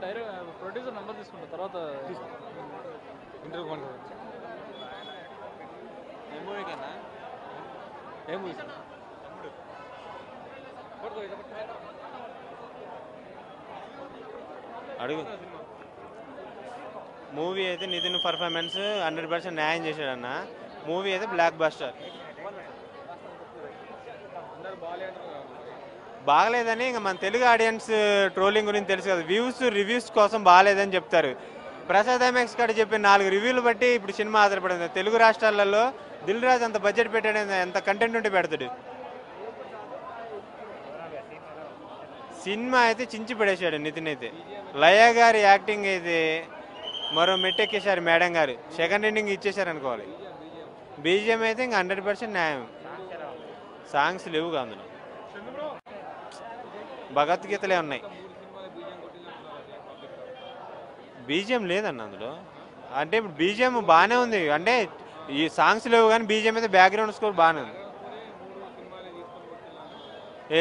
Director producer number తీసుకుంటా తర్వాత interview కొను. ఏ మూవీకన్నా? ఏ మూవీ సార్? అడుగు. మూవీ అయితే నితిన్ పర్ఫార్మెన్స్ 100% న్యాయం చేశాడన్న. మూవీ అయితే బ్లాక్ బస్టర్. బాగలేదని ఇంకా మన తెలుగు ఆడియన్స్ ట్రోలింగ్ గురించి తెలుసు కదా, రివ్యూస్ కోసం బాగాలేదని చెప్తారు. ప్రసాద్ ఎంఎక్స్ కాడ చెప్పిన 4 రివ్యూలు బట్టి ఇప్పుడు సినిమా ఆధారపడింది. తెలుగు రాష్ట్రాలలో దిల్ రాజు అంత బడ్జెట్ పెట్టాడు, ఎంత కంటెంట్ ఉంటే పెడతాడు. సినిమా అయితే చించి పడేశాడు నితిన్ అయితే. లయ గారి యాక్టింగ్ అయితే మరో మెట్టెక్కేశారు మేడం గారు. సెకండ్ ఎండింగ్ ఇచ్చేశారు అనుకోవాలి. బీజిఎం అయితే ఇంకా 100% న్యాయం. సాంగ్స్ లేవుగా అందులో, భగవద్గీతలే ఉన్నాయి. బీజిఎం లేదన్న అందులో. అంటే ఇప్పుడు బీజిఎం బాగానే ఉంది, అంటే ఈ సాంగ్స్ లేవు కానీ బీజిఎం అయితే బ్యాక్గ్రౌండ్ స్కోర్ బాగానే ఉంది.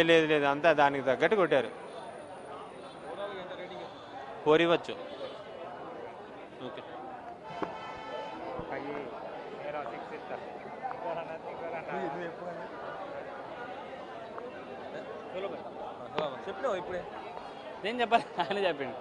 లేదు అంతా దానికి తగ్గట్టు కొట్టారు. 4 ఇవ్వచ్చు. ఓకే. చెప్పినావు ఇప్పుడే, నేను చెప్పాలి, ఆయన చెప్పిండు.